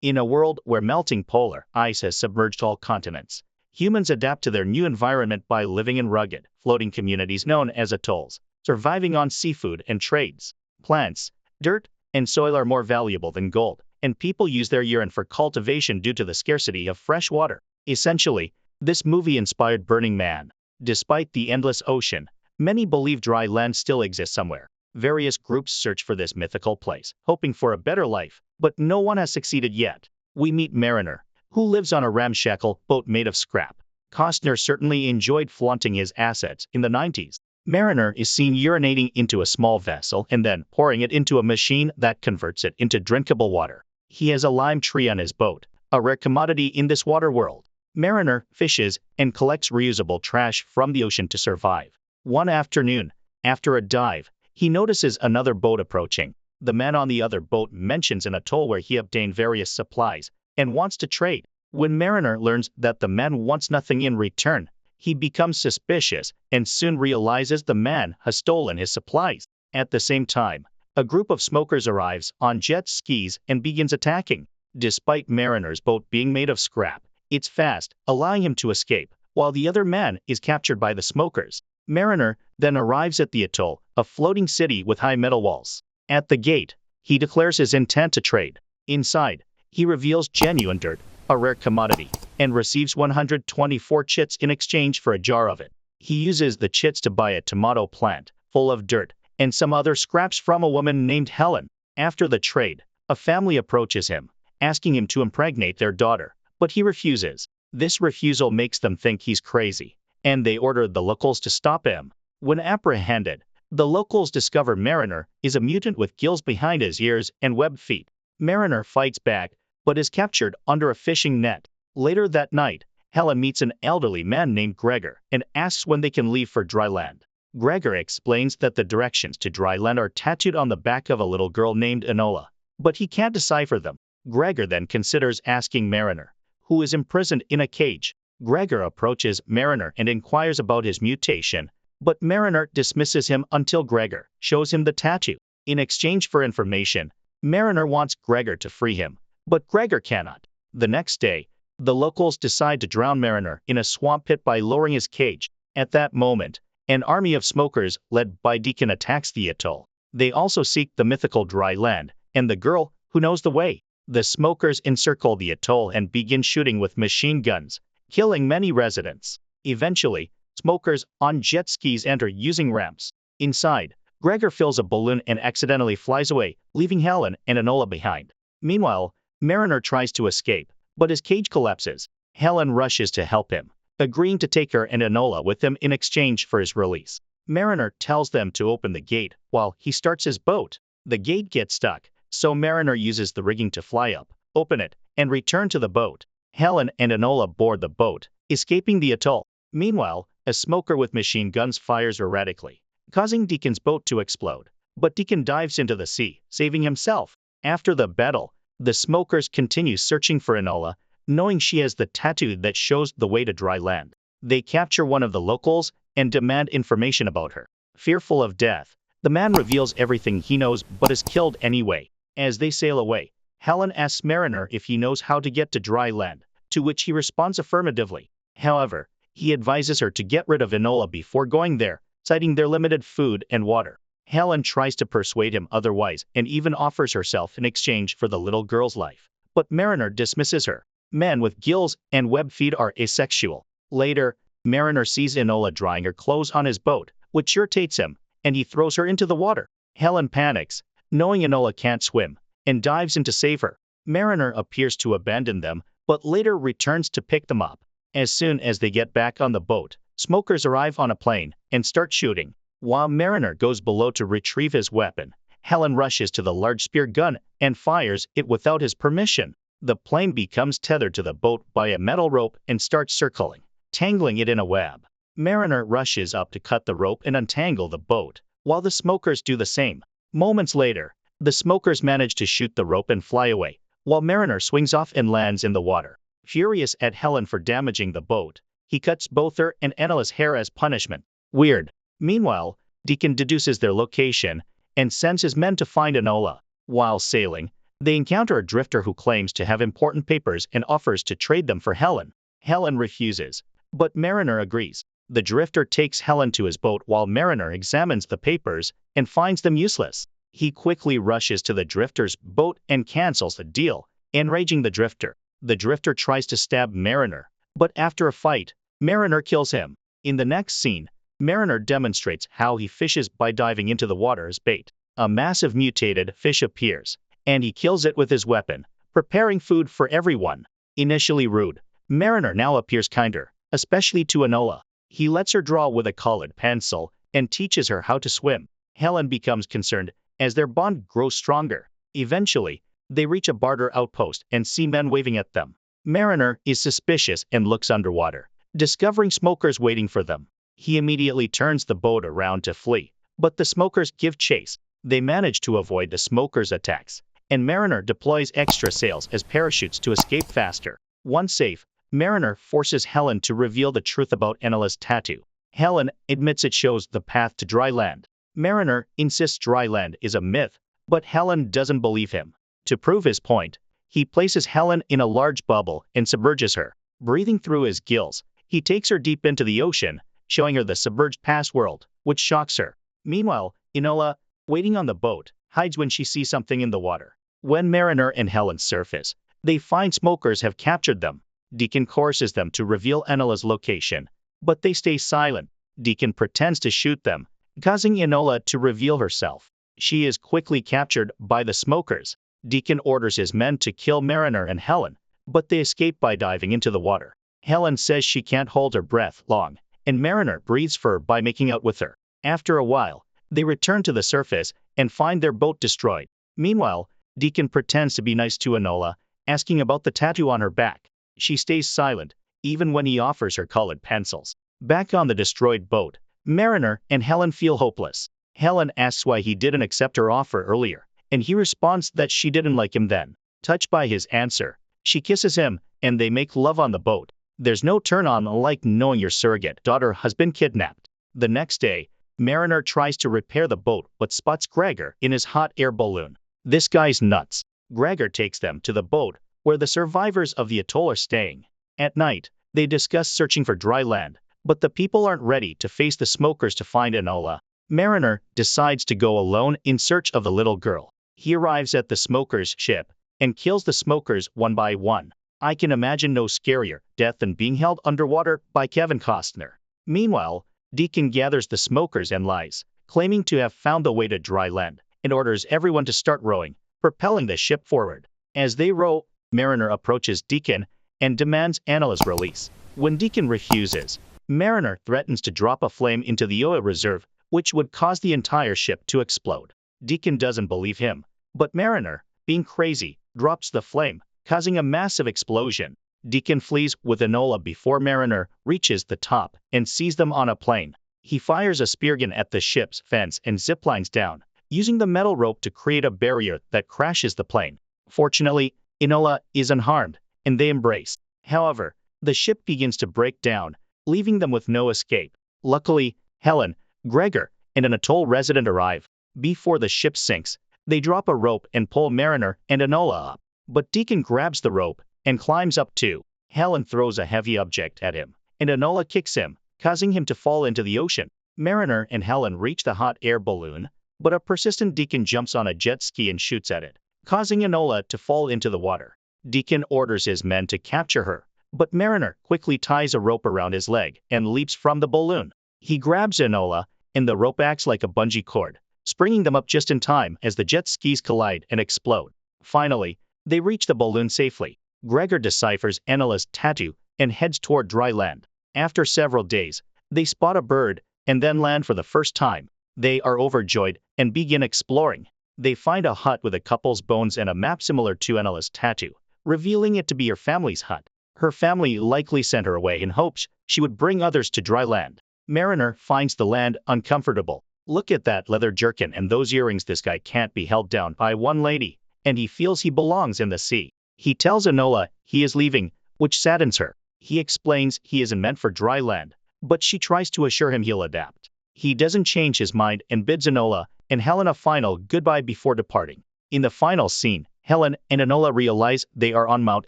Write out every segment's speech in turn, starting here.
In a world where melting polar ice has submerged all continents, humans adapt to their new environment by living in rugged, floating communities known as atolls, surviving on seafood and trades. Plants, dirt, and soil are more valuable than gold, and people use their urine for cultivation due to the scarcity of fresh water. Essentially, this movie inspired Burning Man. Despite the endless ocean, many believe dry land still exists somewhere. Various groups search for this mythical place, hoping for a better life, but no one has succeeded yet. We meet Mariner, who lives on a ramshackle boat made of scrap. Costner certainly enjoyed flaunting his assets in the 90s. Mariner is seen urinating into a small vessel and then pouring it into a machine that converts it into drinkable water. He has a lime tree on his boat, a rare commodity in this water world. Mariner fishes and collects reusable trash from the ocean to survive. One afternoon, after a dive, he notices another boat approaching. The man on the other boat mentions an atoll where he obtained various supplies and wants to trade. When Mariner learns that the man wants nothing in return, he becomes suspicious and soon realizes the man has stolen his supplies. At the same time, a group of smokers arrives on jet skis and begins attacking. Despite Mariner's boat being made of scrap, it's fast, allowing him to escape, while the other man is captured by the smokers. Mariner then arrives at the atoll, a floating city with high metal walls. At the gate, he declares his intent to trade. Inside, he reveals genuine dirt, a rare commodity, and receives 124 chits in exchange for a jar of it. He uses the chits to buy a tomato plant full of dirt and some other scraps from a woman named Helen. After the trade, a family approaches him, asking him to impregnate their daughter, but he refuses. This refusal makes them think he's crazy, and they order the locals to stop him. When apprehended, the locals discover Mariner is a mutant with gills behind his ears and webbed feet. Mariner fights back, but is captured under a fishing net. Later that night, Helen meets an elderly man named Gregor and asks when they can leave for dry land. Gregor explains that the directions to dry land are tattooed on the back of a little girl named Enola, but he can't decipher them. Gregor then considers asking Mariner, who is imprisoned in a cage. Gregor approaches Mariner and inquires about his mutation, but Mariner dismisses him until Gregor shows him the tattoo. In exchange for information, Mariner wants Gregor to free him, but Gregor cannot. The next day, the locals decide to drown Mariner in a swamp pit by lowering his cage. At that moment, an army of smokers led by Deacon attacks the atoll. They also seek the mythical dry land and the girl who knows the way. The smokers encircle the atoll and begin shooting with machine guns, killing many residents. Eventually, smokers on jet skis enter using ramps. Inside, Gregor fills a balloon and accidentally flies away, leaving Helen and Enola behind. Meanwhile, Mariner tries to escape, but his cage collapses. Helen rushes to help him, agreeing to take her and Enola with him in exchange for his release. Mariner tells them to open the gate while he starts his boat. The gate gets stuck, so Mariner uses the rigging to fly up, open it, and return to the boat. Helen and Enola board the boat, escaping the atoll. Meanwhile, a smoker with machine guns fires erratically, causing Deacon's boat to explode. But Deacon dives into the sea, saving himself. After the battle, the smokers continue searching for Enola, knowing she has the tattoo that shows the way to dry land. They capture one of the locals and demand information about her. Fearful of death, the man reveals everything he knows but is killed anyway. As they sail away, Helen asks Mariner if he knows how to get to dry land, to which he responds affirmatively. However, he advises her to get rid of Enola before going there, citing their limited food and water. Helen tries to persuade him otherwise and even offers herself in exchange for the little girl's life. But Mariner dismisses her. Men with gills and webbed feet are asexual. Later, Mariner sees Enola drying her clothes on his boat, which irritates him, and he throws her into the water. Helen panics, knowing Enola can't swim, and dives in to save her. Mariner appears to abandon them, but later returns to pick them up. As soon as they get back on the boat, smokers arrive on a plane and start shooting. While Mariner goes below to retrieve his weapon, Helen rushes to the large spear gun and fires it without his permission. The plane becomes tethered to the boat by a metal rope and starts circling, tangling it in a web. Mariner rushes up to cut the rope and untangle the boat, while the smokers do the same. Moments later, the smokers manage to shoot the rope and fly away, while Mariner swings off and lands in the water. Furious at Helen for damaging the boat, he cuts both her and Enola's hair as punishment. Weird. Meanwhile, Deacon deduces their location and sends his men to find Enola. While sailing, They encounter a drifter who claims to have important papers and offers to trade them for Helen. Helen refuses, but Mariner agrees. The drifter takes Helen to his boat while Mariner examines the papers and finds them useless. He quickly rushes to the drifter's boat and cancels the deal, enraging the drifter. The drifter tries to stab Mariner, but after a fight, Mariner kills him. In the next scene, Mariner demonstrates how he fishes by diving into the water as bait. A massive mutated fish appears, and he kills it with his weapon, preparing food for everyone. Initially rude, Mariner now appears kinder, especially to Enola. He lets her draw with a colored pencil and teaches her how to swim. Helen becomes concerned as their bond grows stronger. Eventually, they reach a barter outpost and see men waving at them. Mariner is suspicious and looks underwater, discovering smokers waiting for them. He immediately turns the boat around to flee, but the smokers give chase. They manage to avoid the smokers' attacks, and Mariner deploys extra sails as parachutes to escape faster. Once safe, Mariner forces Helen to reveal the truth about Enola's tattoo. Helen admits it shows the path to dry land. Mariner insists dry land is a myth, but Helen doesn't believe him. To prove his point, he places Helen in a large bubble and submerges her. Breathing through his gills, he takes her deep into the ocean, showing her the submerged past world, which shocks her. Meanwhile, Enola, waiting on the boat, hides when she sees something in the water. When Mariner and Helen surface, they find smokers have captured them. Deacon coerces them to reveal Enola's location, but they stay silent. Deacon pretends to shoot them, causing Enola to reveal herself. She is quickly captured by the smokers. Deacon orders his men to kill Mariner and Helen, but they escape by diving into the water. Helen says she can't hold her breath long, and Mariner breathes for her by making out with her. After a while, they return to the surface and find their boat destroyed. Meanwhile, Deacon pretends to be nice to Enola, asking about the tattoo on her back. She stays silent, even when he offers her colored pencils. Back on the destroyed boat, Mariner and Helen feel hopeless. Helen asks why he didn't accept her offer earlier, and he responds that she didn't like him then. Touched by his answer, she kisses him, and they make love on the boat. There's no turn-on like knowing your surrogate daughter has been kidnapped. The next day, Mariner tries to repair the boat but spots Gregor in his hot air balloon. This guy's nuts. Gregor takes them to the boat, where the survivors of the atoll are staying. At night, they discuss searching for dry land, but the people aren't ready to face the smokers to find Enola. Mariner decides to go alone in search of the little girl. He arrives at the smokers' ship and kills the smokers one by one. I can imagine no scarier death than being held underwater by Kevin Costner. Meanwhile, Deacon gathers the smokers and lies, claiming to have found the way to dry land, and orders everyone to start rowing, propelling the ship forward. As they row, Mariner approaches Deacon and demands Enola's release. When Deacon refuses, Mariner threatens to drop a flame into the oil reserve, which would cause the entire ship to explode. Deacon doesn't believe him, but Mariner, being crazy, drops the flame, causing a massive explosion. Deacon flees with Enola before Mariner reaches the top and sees them on a plane. He fires a spear gun at the ship's fence and ziplines down, using the metal rope to create a barrier that crashes the plane. Fortunately, Enola is unharmed, and they embrace. However, the ship begins to break down, leaving them with no escape. Luckily, Helen, Gregor, and an atoll resident arrive. Before the ship sinks, they drop a rope and pull Mariner and Enola up. But Deacon grabs the rope and climbs up too. Helen throws a heavy object at him, and Enola kicks him, causing him to fall into the ocean. Mariner and Helen reach the hot air balloon, but a persistent Deacon jumps on a jet ski and shoots at it, causing Enola to fall into the water. Deacon orders his men to capture her, but Mariner quickly ties a rope around his leg and leaps from the balloon. He grabs Enola, and the rope acts like a bungee cord, springing them up just in time as the jet skis collide and explode. Finally, they reach the balloon safely. Gregor deciphers Enola's tattoo and heads toward dry land. After several days, they spot a bird and then land for the first time. They are overjoyed and begin exploring. They find a hut with a couple's bones and a map similar to Enola's tattoo, revealing it to be her family's hut. Her family likely sent her away in hopes she would bring others to dry land. Mariner finds the land uncomfortable. Look at that leather jerkin and those earrings. This guy can't be held down by one lady, and he feels he belongs in the sea. He tells Enola he is leaving, which saddens her. He explains he isn't meant for dry land, but she tries to assure him he'll adapt. He doesn't change his mind and bids Enola and Helen a final goodbye before departing. In the final scene, Helen and Enola realize they are on Mount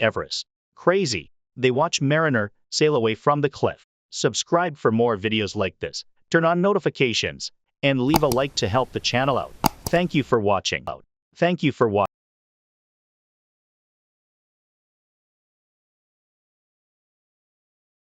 Everest. Crazy. They watch Mariner sail away from the cliff. Subscribe for more videos like this. Turn on notifications and leave a like to help the channel out. Thank you for watching.